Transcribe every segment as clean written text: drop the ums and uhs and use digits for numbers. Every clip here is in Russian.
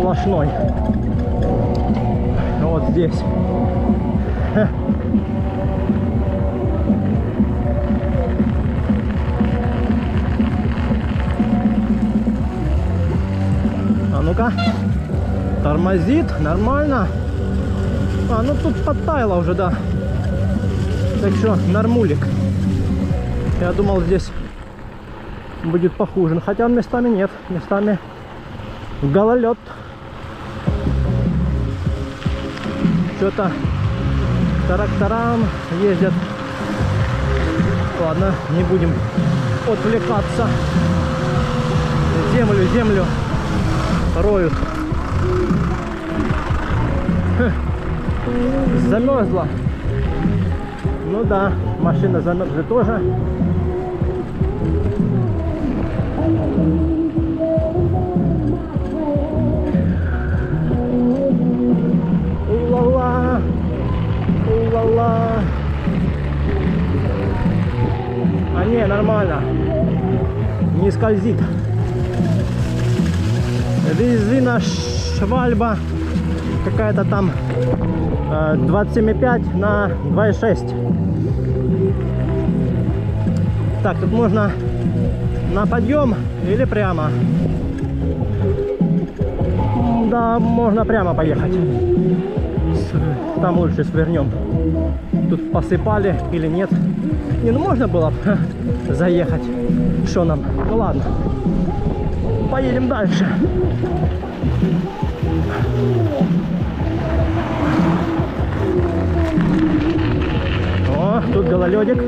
сплошной. Вот здесь. А ну-ка. Тормозит. Нормально. А, ну тут подтаяло уже, да. Так что, нормулик. Я думал, здесь будет похуже. Хотя местами нет. Местами гололед. Что-то тракторам ездят. Ладно, не будем отвлекаться. Землю роют. Замерзла. Ну да, машина замерзла тоже. Ула-ла, ула-ла. А не, нормально. Не скользит. Резина Швальба какая-то там 27,5 на 2,6. Так, тут можно на подъем или прямо. Да, можно прямо поехать. Там лучше свернем. Тут посыпали или нет. Не, ну можно было заехать. Что нам? Ну ладно. Поедем дальше. О, тут гололедик.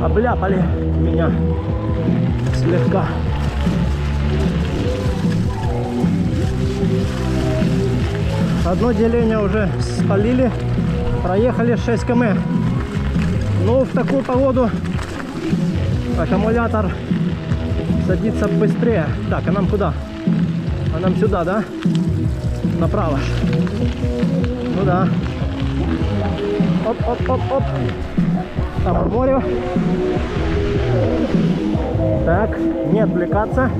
Обляпали меня слегка. Одно деление уже спалили. Проехали 6 км. Ну, в такую погоду аккумулятор садится быстрее. Так, а нам куда? А нам сюда, да? Направо. Ну да. Оп. Там море. Так, не отвлекаться.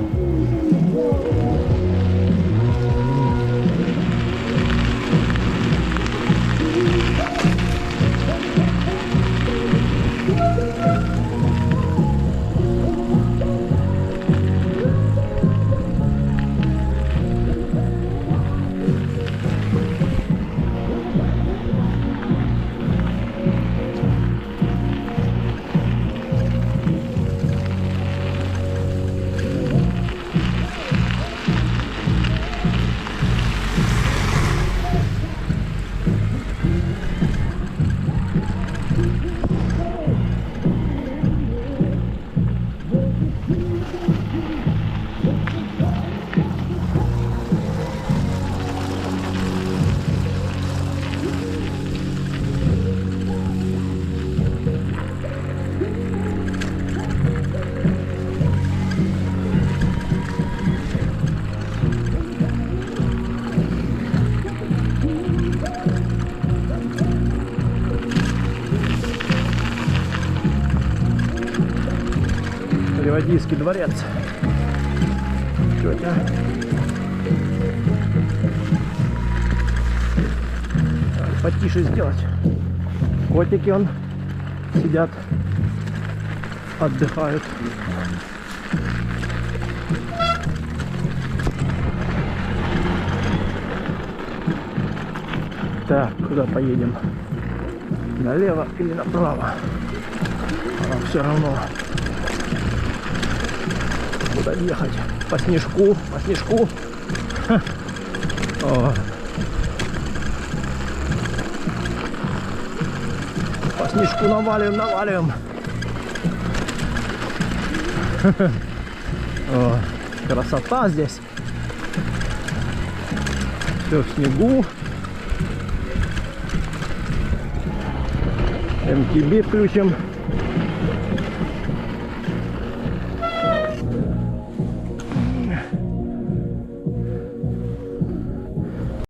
Ливадийский дворец. Тетя. Потише сделать. Котики он сидят, отдыхают. Так, куда поедем? Налево или направо? А, все равно. Куда ехать? По снежку, по снежку. О. По снежку наваливаем. О, красота здесь. Все в снегу. MTB включим.